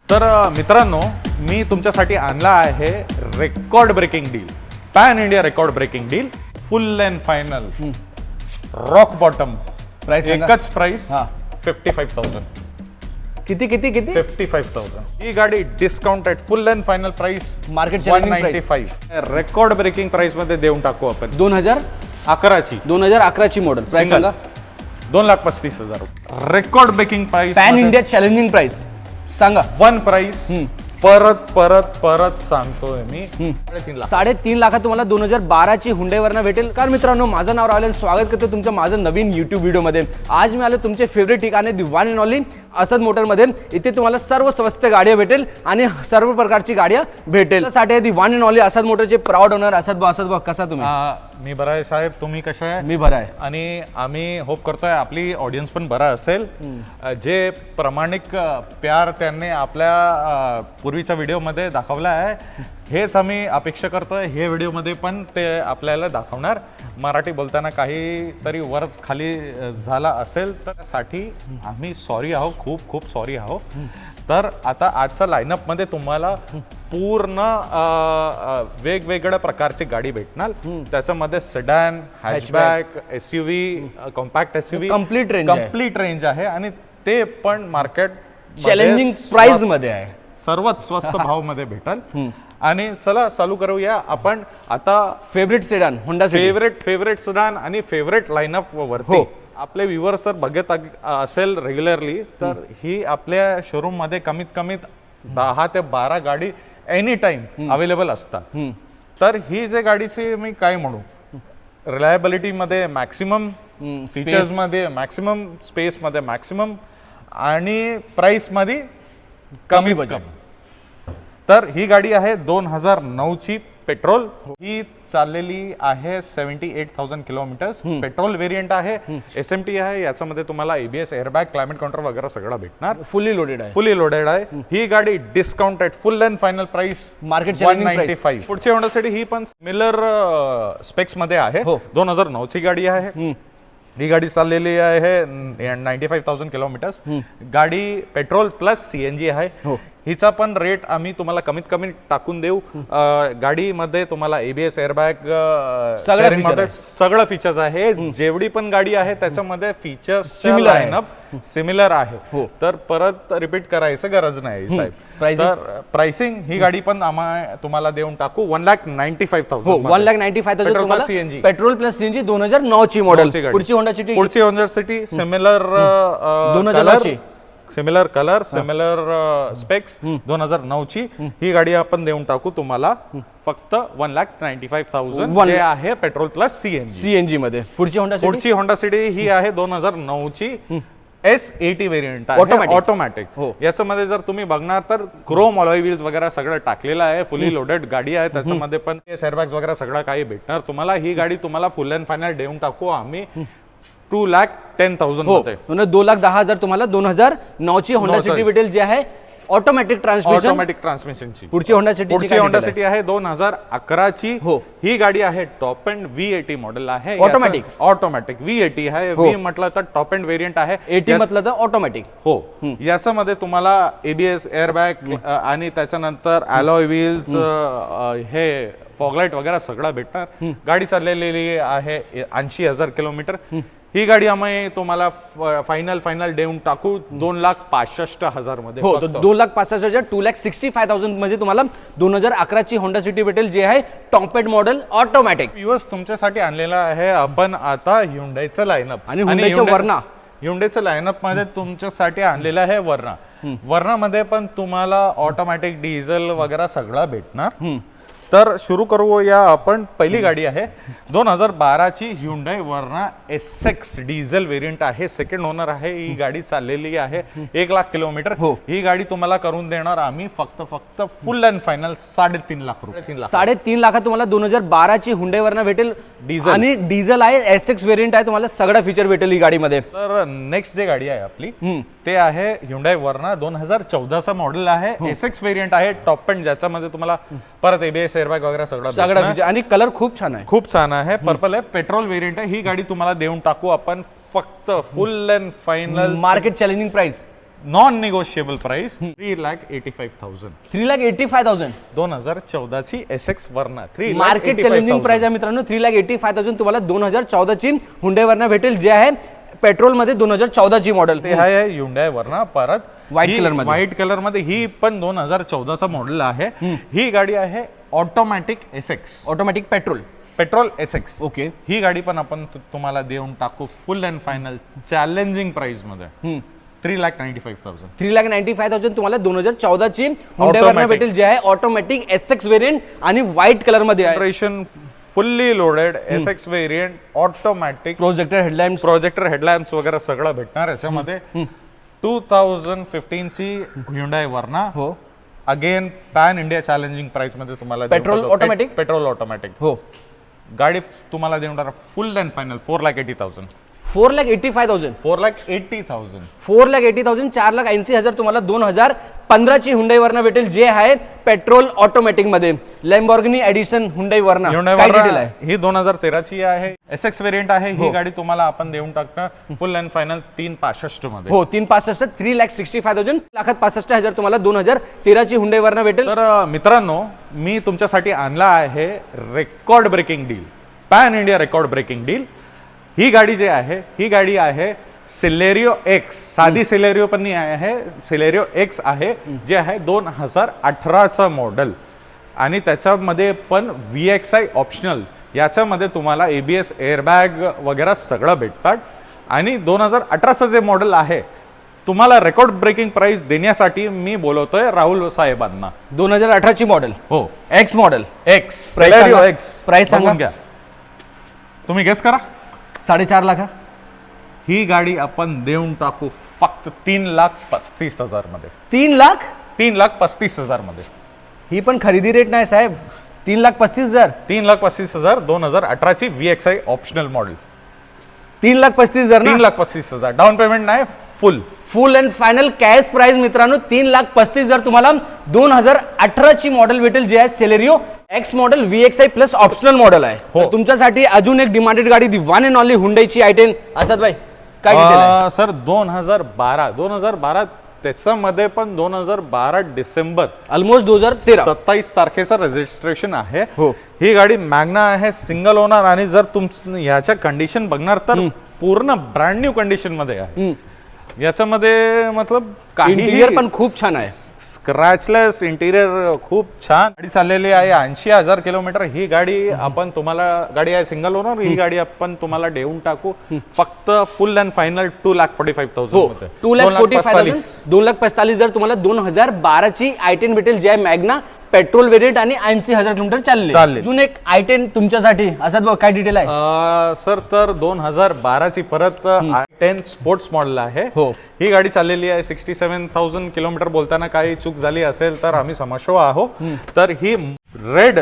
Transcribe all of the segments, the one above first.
तर मित्रांनो, मी तुमच्यासाठी आणला आहे record breaking deal, pan India record breaking deal, full and final rock bottom price एकच प्राइस हा 55,000. किती किती किती 55,000. ही गाडी discounted full and final price market challenging price 195. Record breaking price मध्ये देऊन टाकू आपण 2011 ची ची मॉडेल प्राइस सांगा. 2,35,000. Record breaking price pan India challenging price सांगा. वन प्राइस परत परत परत सांगतोय मी 3.5 लाख. 3.5 लाखात तुम्हाला 2012 ची हुंडई वरनं भेटेल. कारण मित्रांनो, माझं नाव राहुल, स्वागत करतो तुमचं माझं नवीन युट्यूब व्हिडिओमध्ये. आज मी आलो तुमचे फेवरेट ठिकाणे दी वन अँड ओनली असद मोटरमध्ये. इथे तुम्हाला सर्व स्वस्त गाड्या भेटेल आणि सर्व प्रकारची गाड्या भेटेल. त्यासाठी दी वन अँड ओनली असद मोटरचे प्राऊड ओनर असद भाऊ. कसा तुम्ही? मी बरा आहे साहेब, तुम्ही कशा आहे? मी बरा आहे. आणि आम्ही होप करतोय आपली ऑडियन्स पण बरा असेल. जे प्रामाणिक प्यार त्यांनी आपल्या पूर्वीच्या व्हिडिओमध्ये दाखवला आहे, हेच आम्ही अपेक्षा करतोय हे व्हिडिओमध्ये पण ते आपल्याला दाखवणार. मराठी बोलताना काहीतरी वरच खाली झाला असेल तर त्यासाठी आम्ही सॉरी आहो, खूप खूप सॉरी आहो. तर आता आजच्या लाईनअपमध्ये तुम्हाला पूर्ण वेगवेगळ्या प्रकारची गाडी भेटणार. त्याच्यामध्ये sedan, hatchback, SUV, compact SUV, complete range आहे आणि ते पण मार्केट चॅलेंजिंग प्राइस मध्ये आहे. सर्वात स्वस्त भाव मध्ये भेटेल. आणि चला चालू करूया आपण आता. Favourite sedan Honda favourite sedan आणि फेवरेट लाईनअप वरती आपले व्ह्यूअर्स जर बघत असेल रेग्युलरली, तर ही आपल्या शोरूम मध्ये कमीत कमी 10 ते 12 गाडी एनी टाइम अवेलेबल असतात. तर ही जे गाडीची मी काय म्हणू, रिलायबिलिटी मध्ये मॅक्सिमम, फीचर्स मध्ये मॅक्सिमम, स्पेस मध्ये मॅक्सिमम आणि प्राइस मध्ये कमी बजेट. तर ही गाडी आहे 2009 ची पेट्रोल. ही चाललेली आहे 78,000 किलोमीटर्स. पेट्रोल व्हेरियंट आहे, SMT आहे. याच्यामध्ये तुम्हाला ABS, एअरबॅग, क्लायमेट कंट्रोल वगैरे सगळं भेटणार. फुल्ली लोडेड आहे. ही गाडी discounted full and final price market 195. पुढची होंडा सिटी ही पण सिमिलर स्पेक्स मध्ये आहे. 2009 ची गाडी आहे. ही गाडी चाललेली आहे 95,000 किलोमीटर्स. गाडी पेट्रोल प्लस CNG आहे. हिचा पण रेट आम्ही तुम्हाला कमीत कमी टाकून देऊ. गाडीमध्ये तुम्हाला ABS, एअरबॅग, सगळं फीचर्स आहे. जेवढी पण गाडी आहे त्याच्यामध्ये फीचर्स सिमिलर आहे. तर परत रिपीट करायचं गरज नाही साहेब. तर प्राइसिंग ही गाडी पण तुम्हाला देऊन टाकू 1,95,000. 1,95,000 पेट्रोल प्लस CNG 2009 ची मॉडेल. पुढची Honda city similar colour, similar specs, 2009 ची ही गाडी आपण देऊन टाकू तुम्हाला फक्त 1,95,000 जे आहे पेट्रोल प्लस CNG मध्ये. पुढची होंडा सिटी ही आहे 2009 ची S80 व्हेरियंट आहे, ऑटोमॅटिक. याच्यामध्ये जर तुम्ही बघणार तर क्रोम अलॉय व्हील्स वगैरे सगळं टाकलेलं आहे. फुली लोडेड गाडी आहे. त्याच्यामध्ये पण एअरबॅग्स वगैरे सगळं काही भेटणार तुम्हाला. ही गाडी तुम्हाला फुल अँड फायनल देऊन टाकू आम्ही 2,10,000 मध्ये. 2,10,000 तुम्हाला 2009 ची होंडा सिटी भेटेल, जी आहे ऑटोमॅटिक ट्रान्समिशनची. पुढची होंडा सिटी आहे 2011 ची. ही गाडी आहे टॉप एंड V80 मॉडेल आहे. ऑटोमॅटिक V80 आहे. V म्हटलं तर टॉप एंड व्हेरियंट आहे. 80 म्हटलं तर ऑटोमॅटिक. हो, याच्यामध्ये तुम्हाला ABS, एअरबॅग आणि त्याच्यानंतर अलॉय व्हील्स, हे फॉगलाइट वगैरे सगळं भेटणार. गाडी चाललेली आहे 80,000 किलोमीटर. ही गाडी आम्ही तुम्हाला फायनल देऊन टाकू 2,65,000 मध्ये. 2,65,000 2,65,000 मध्ये तुम्हाला 2011 ची होंडा सिटी भेटेल, जे आहे top end model automatic. Viewers तुमच्यासाठी आणलेला आहे आपण आता ह्युंडाईचं लाईनअप आणि ह्युंडाईचं लाईनअप मध्ये तुमच्यासाठी आणलेलं आहे वर्णामध्ये पण तुम्हाला ऑटोमॅटिक, डिझेल वगैरे सगळं भेटणार. तर सुरू करूया आपण. पहिली गाडी आहे 2012 ची ह्युंडाई वर्ना SX डिझेल व्हेरियंट आहे. सेकंड ओनर आहे. ही गाडी चाललेली आहे 1,00,000 किलोमीटर. ही गाडी तुम्हाला करून देणार आम्ही फक्त फुल अँड फायनल 3.5 लाख रुपये. 3.5 लाखात तुम्हाला 2012 ची हुंडई वर्ना भेटेल. आणि डिझेल आहे, SX व्हेरियंट आहे. तुम्हाला सगळं फीचर भेटेल ही गाडीमध्ये. तर नेक्स्ट जे गाडी आहे आपली ते आहे ह्युंडाई वर्ना 2014 चा मॉडेल आहे. SX व्हेरियंट आहे टॉप एंड, ज्याच्यामध्ये तुम्हाला परत ABS, एअरबॅग वगैरे सगळं. आणि कलर खूप छान आहे. पर्पल आहे. पेट्रोल व्हेरियंट आहे. ही गाडी तुम्हाला देऊन टाकू आपण फक्त फुल and final market challenging price non negotiable price 3,85,000. 3,85,000 2014 ची SX वर्ना मार्केट चॅलेंजिंग प्राइस आहे मित्रांनो. 3,85,000 तुम्हाला 2014 ची हुंडई वर्ना भेटेल, जे आहे पेट्रोल मध्ये 2014 ची मॉडेल. ते आहे Hyundai वर्ना, परत White color मध्ये. व्हाईट कलर मध्ये. ही पण 2014 चा मॉडेल आहे. ही गाडी आहे automatic SX, automatic petrol SX. Okay. ही गाडी पण आपण तुम्हाला देऊन टाकू full and final challenging price मध्ये 3,95,000. 3,95,000 तुम्हाला 2014 ची हुंडई वर्ना भेटेल, जे आहे ऑटोमॅटिक SX व्हेरियंट आणि व्हाईट कलर मध्ये आहे. Fully loaded SX variant, automatic, projector headlamps वगैरे सगळं भेटणार याच्यामध्ये. 2015 ची Hyundai वर्ना, हो. Again pan India challenging price मध्ये तुम्हाला पेट्रोल ऑटोमॅटिक. पेट्रोल ऑटोमॅटिक हो. गाडी तुम्हाला देऊन टाका फुल अँड फायनल 4,80,000. 4,85,000. 4,80,000. 4,80,000. 4,80,000 तुम्हाला 2015 ची हुंडई वर्ना भेटेल, जे आहे पेट्रोल ऑटोमॅटिक मध्ये. Lamborghini edition Hyundai Verna. काय डिटेल आहे? ही 2013 ची आहे, SX वेरियंट आहे. ही गाडी तुम्हाला आपण देऊन टाकणार फुल अँड फायनल 3,65,000 मध्ये. हो, 3,65,000. 3,65,000. 1,65,000 तुम्हाला 2013 ची हुंडई वर्ना भेटेल. तर मित्रांनो, मी तुमच्यासाठी आणला आहे record breaking deal, pan India record breaking deal. ही गाडी जी आहे, ही गाडी आहे सिलेरियो X. साधी सिलेरियो पण नाही आहे, सिलेरियो X आहे, जे आहे 2018चा मॉडेल आणि त्याच्यामध्ये पण VXI ऑप्शनल. याच्यामध्ये तुम्हाला ABS एअरबॅग वगैरे सगळं भेटतात. आणि 2018चं जे मॉडेल आहे तुम्हाला रेकॉर्ड ब्रेकिंग प्राइस देण्यासाठी मी बोलवतोय राहुल साहेबांना. 2018 ची मॉडेल, हो, X model. X Celerio X. Price सांगा घ्या, तुम्ही गेस करा. 4.5 लाख. ही गाडी आपण देऊन टाकू फक्त 3,35,000 मध्ये. 3,35,000 मध्ये. ही पण खरेदी रेट नाही साहेब. 3,35,000. 3,35,000 2018 ची VXI ऑप्शनल मॉडेल. 3,35,000 ना. 3,35,000 डाऊन पेमेंट नाही, full and final cash price मित्रांनो 3,35,000 तुम्हाला 2018 ची मॉडेल भेटेल, जे आहे Celerio X model VXI plus optional model आहे. हो. तुमच्यासाठी अजून एक डिमांडेड गाडी, दी वन अँड ओनली हुंडईची i10. असद भाई काय डिटेल आहे? सर 2012 त्याच्यामध्ये पण 2012 डिसेंबर ऑलमोस्ट 2013 27 तारखेचं रजिस्ट्रेशन आहे. हो. ही गाडी मॅग्ना आहे, सिंगल ओनर. आणि जर ह्याच्या कंडिशन बघणार तर पूर्ण ब्रँड न्यू कंडिशन मध्ये आहे. याच्यामध्ये मतलब इंटिरियर पण खूप छान आहे, स्क्रॅचलेस इंटिरियर, खूप छान गाडी चाललेली आहे. 80,000 किलोमीटर ही गाडी आपण तुम्हाला, गाडी आहे सिंगल ओनर. ही गाडी आपण तुम्हाला देऊन टाकू फक्त फुल अँड फायनल 2,45,000 मध्ये. 2,45,000. 2,45,000 तुम्हाला 2012 ची i10 भेटेल, जे आहे मॅग्ना पेट्रोल वेरियंट आणि 80,000 किलोमीटर चालले. अजून एक i10 तुमच्यासाठी. असद भाऊ काय डिटेल आहे? सर तर 2012 ची परत i10 स्पोर्ट्स मॉडेल आहे. हो. ही गाडी चाललेली आहे 67,000 किलोमीटर. बोलताना काही चूक झाली असेल तर आम्ही समजतो आहो. तर ही रेड,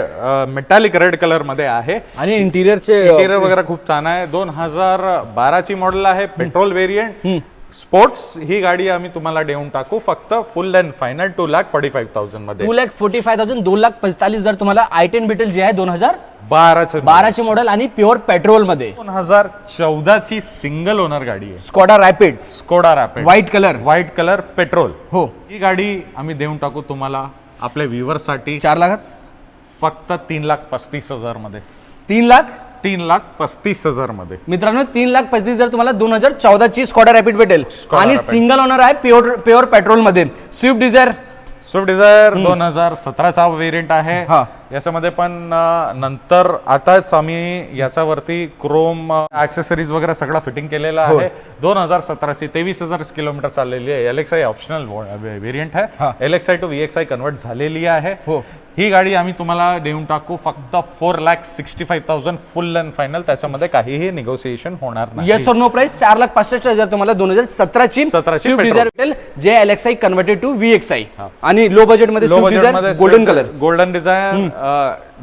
मेटॅलिक रेड कलर मध्ये आहे आणि इंटिरियर वगैरे खूप छान आहे. 2012 ची मॉडेल आहे, पेट्रोल वेरियंट स्पोर्ट्स. ही गाडी आम्ही तुम्हाला देऊन टाकू फक्त फुल अँड फायनल 2,45,000 मध्ये. 2,45,000. 2,45,000 तुम्हाला i10 भेटेल, जे आहे 2012 चे मॉडेल आणि प्युअर पेट्रोल मध्ये. 2014 ची सिंगल ओनर गाडी आहे, Skoda rapid white colour petrol. हो. ही गाडी आम्ही देऊन टाकू तुम्हाला आपल्या व्ह्युअर्स साठी 4 लाखात फक्त 3,35,000 मध्ये. 3,35,000 मध्ये मित्रांनो. 3,35,000 तुम्हाला 2014 ची स्कोडा रॅपिड भेटेल आणि सिंगल ओनर आहे, प्युअर पेट्रोल मध्ये. स्विफ्ट डिझायर 2017चा वेरियंट आहे. याच्यामध्ये पण नंतर आताच आम्ही याच्यावरती क्रोम ऍक्सेसरीज वगैरे सगळं फिटिंग केलेलं आहे. 2017ची 23,000 किलोमीटर चाललेली आहे. LXI ऑप्शनल वेरियंट आहे. LXI टू VXI कन्वर्ट झालेली आहे. ही गाडी आम्ही तुम्हाला देऊन टाकू फक्त 4,65,000 फुल अँड फायनल. त्याच्यामध्ये काहीही निगोसिएशन होणार नाही. येस और नो प्राइस 4,65,000 तुम्हाला 2017 ची स्विफ्ट डिझायर भेटेल, जे LXI कन्वर्टेड टू VXI आणि लो बजेट मध्ये. गोल्डन डिझायर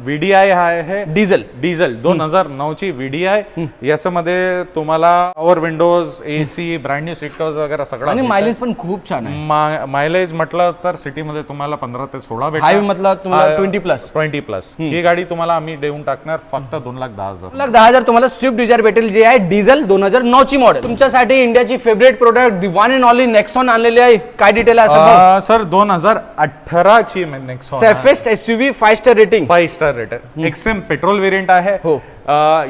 VDI आहे डिझेल डिझेल 2009 ची VDI. याच्यामध्ये तुम्हाला power Windows, AC, brand new seat covers वगैरे सगळं आणि मायलेज पण खूप छान आहे. मायलेज म्हटलं तर सिटीमध्ये तुम्हाला 15 ते 16 भेटणार. हायवे म्हटलं तुम्हाला 20+. 20+. ही गाडी तुम्हाला आम्ही देऊन टाकणार फक्त 2,10,000. 2,10,000 तुम्हाला स्विफ्ट डिझायर भेटेल, जे आहे डिझेल 2009 ची मॉडेल. तुमच्यासाठी इंडियाची favourite product the one and only Nexon आणलेली आहे. काय डिटेल आहे सर 2018 ची Nexon safest SUV 5 star rating. 5 star rated XM petrol variant आहे. हो.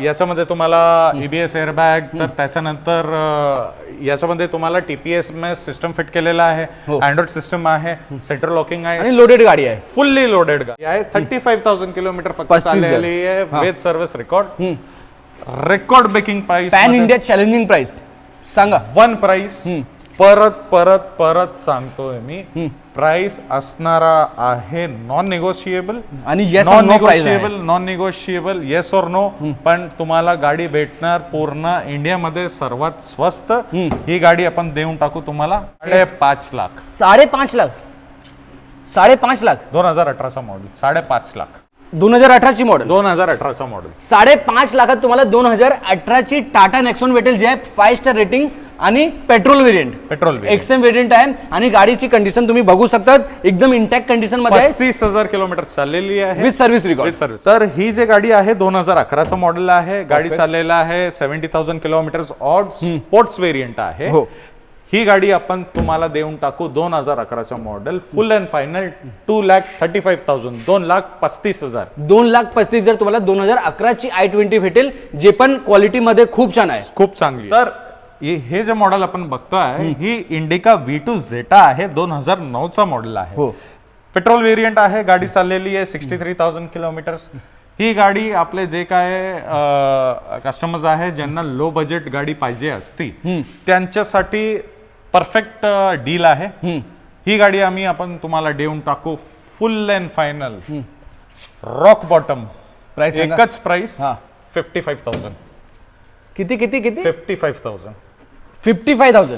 याच्यामध्ये तुम्हाला EBS एअरबॅग, तर त्याच्यानंतर याच्यामध्ये तुम्हाला TPMS सिस्टम फिट केलेला आहे. अँड्रॉइड सिस्टम आहे, सेंट्रल लॉकिंग आहे आणि लोडेड गाडी आहे. फुल्ली लोडेड गाडी आहे. 35,000 किलोमीटर फक्त चाललेली आहे with service record breaking price. Pan India challenging price सांगा. वन प्राइस परत परत परत सांगतोय मी, प्राइस असणारा आहे नॉन निगोशिएबल. आणि yes or non no price आहे. निगोशिएबल, नॉन निगोशिएबल, येस और नो. पण तुम्हाला गाडी भेटणार पूर्ण इंडियामध्ये सर्वात स्वस्त. ही गाडी आपण देऊन टाकू तुम्हाला 5.5 लाख. 5.5 लाख. 5.5 लाख. 2018चा मॉडेल 5.5 लाख. 2018 ची मॉडेल. 2018चा मॉडेल 5.5 लाखात तुम्हाला 2018 ची टाटा नेक्सॉन भेटेल, जे आहे 5 स्टार रेटिंग आणि petrol variant. Petrol XM variant आहे. आणि गाडीची कंडिशन तुम्ही बघू शकता, एकदम इंटॅक्ट कंडिशन मध्ये आहे. 35,000 किलोमीटर चाललेली आहे विथ सर्व्हिस रेकॉर्ड. तर ही जी गाडी आहे 2011चा मॉडेल आहे. गाडी चाललेला आहे 70,000 किलोमीटर. ऑड स्पोर्ट्स वेरियंट आहे. ही गाडी आपण तुम्हाला देऊन टाकू 2011चा मॉडेल फुल अँड फायनल 2,35,000. 2,35,000. 2,35,000 जर तुम्हाला 2011 ची i20 भेटेल, जे पण क्वालिटी मध्ये खूप छान आहे, खूप चांगली. तर हे जे मॉडेल आपण बघतोय ही इंडिका V2 Zeta आहे. 2009चा मॉडेल आहे. पेट्रोल वेरियंट आहे. गाडी चाललेली आहे 63,000 किलोमीटर. ही गाडी आपले जे काय कस्टमर्स आहे ज्यांना लो बजेट गाडी पाहिजे असती त्यांच्यासाठी परफेक्ट डील आहे. ही गाडी आपण तुम्हाला देऊन टाकू full and final rock bottom price. एकच प्राइस 55,000. किती किती किती 55,000. 55,000.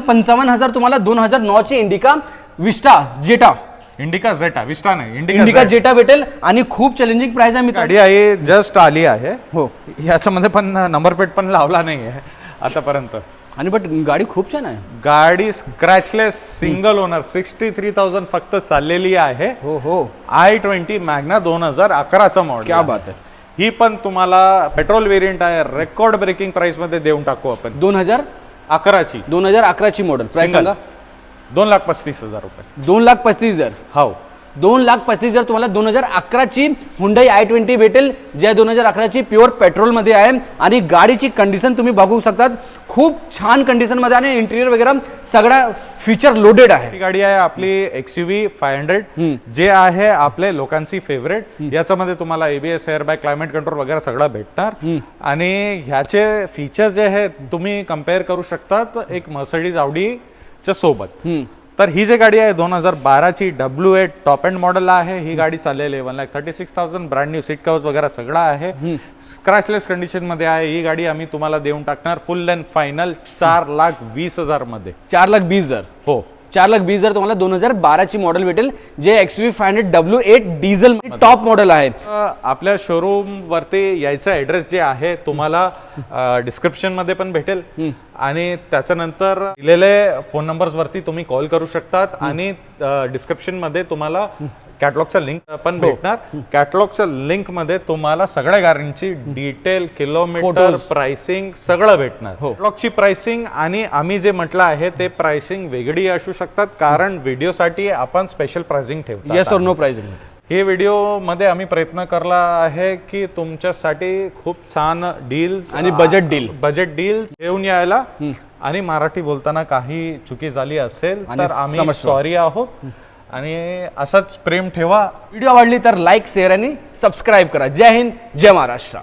55,000 तुम्हाला 2009 ची इंडिका विस्टा जेटा. इंडिका झेटा, विस्टा नाही, इंडिका जेटा भेटेल. आणि खूप चॅलेंजिंग प्राइस आहे. मी गाडी आहे जस्ट आली आहे. हो. याच्यामध्ये पण नंबर प्लेट पण लावला नाही आहे आतापर्यंत. आणि बट गाडी खूप छान आहे. गाडी स्क्रॅचलेस सिंगल ओनर 63,000 फक्त चाललेली आहे. हो. i20 Magna 2011चा model. क्या बात आहे. ही पण तुम्हाला पेट्रोल वेरियंट आहे. रेकॉर्ड ब्रेकिंग प्राइस मध्ये देऊन टाकू आपण 2011ची. 2011 ची मॉडेल. प्राइस सांगा. 2,35,000 रुपये. 2,35,000. हो. 2,35,000 तुम्हाला 2011 ची हुंडई i20 भेटेल, जे 2011 ची प्युअर पेट्रोल मध्ये आहे. आणि गाडीची कंडिशन तुम्ही बघू शकतात, खूप छान कंडिशन मध्ये. आणि इंटिरियर वगैरे सगळा फीचर लोडेड आहे. ही गाडी आहे आपली XUV 500 जे आहे आपले लोकांची फेवरेट. याच्यामध्ये तुम्हाला ABS एअरबॅग, क्लायमेट कंट्रोल वगैरे सगळं भेटणार. आणि ह्याचे फीचर जे आहेत तुम्ही कम्पेअर करू शकतात एक मर्सिडीज ऑडीच्या सोबत. तर ही जी गाडी आहे 2012 ची W8 टॉप एंड मॉडेल आहे. ही गाडी चाललेली आहे 1,36,000. ब्रँड न्यू सीट कव्हर्स वगैरे सगळं आहे. स्क्रॅचलेस कंडिशन मध्ये आहे. ही गाडी आम्ही तुम्हाला देऊन टाकणार फुल अँड फायनल 4,20,000 मध्ये. 4,20,000. हो. 4,20,000 तुम्हाला 2012 ची मॉडेल भेटेल, जे XUV 500 W8 diesel top model आहे. आपल्या शोरूम वरती यायचा ऍड्रेस जे आहे तुम्हाला डिस्क्रिप्शन मध्ये पण भेटेल. आणि त्याच्यानंतर दिलेले फोन नंबर्स वरती तुम्ही कॉल करू शकतात. आणि डिस्क्रिप्शन मध्ये तुम्हाला कॅटलॉगचा लिंक पण भेटणार. कॅटलॉगच्या लिंक मध्ये तुम्हाला सगळ्या गाड्यांची डिटेल, किलोमीटर, प्राइसिंग सगळं भेटणार. कॅटलॉगची प्राइसिंग आणि आम्ही जे म्हटलं आहे ते प्राइसिंग वेगळी असू शकतात, कारण व्हिडिओसाठी आपण स्पेशल प्राइसिंग ठेवतो. येस और नो प्राइसिंग. हे व्हिडिओ मध्ये आम्ही प्रयत्न करला आहे की तुमच्यासाठी खूप छान डील्स आणि बजेट डील्स घेऊन यायला. आणि मराठी बोलताना काही चुकी झाली असेल तर आम्ही सॉरी आहोत. आणि असंच प्रेम ठेवा. व्हिडिओ आवडली तर लाईक, शेअर आणि सबस्क्राईब करा. जय हिंद, जय महाराष्ट्र.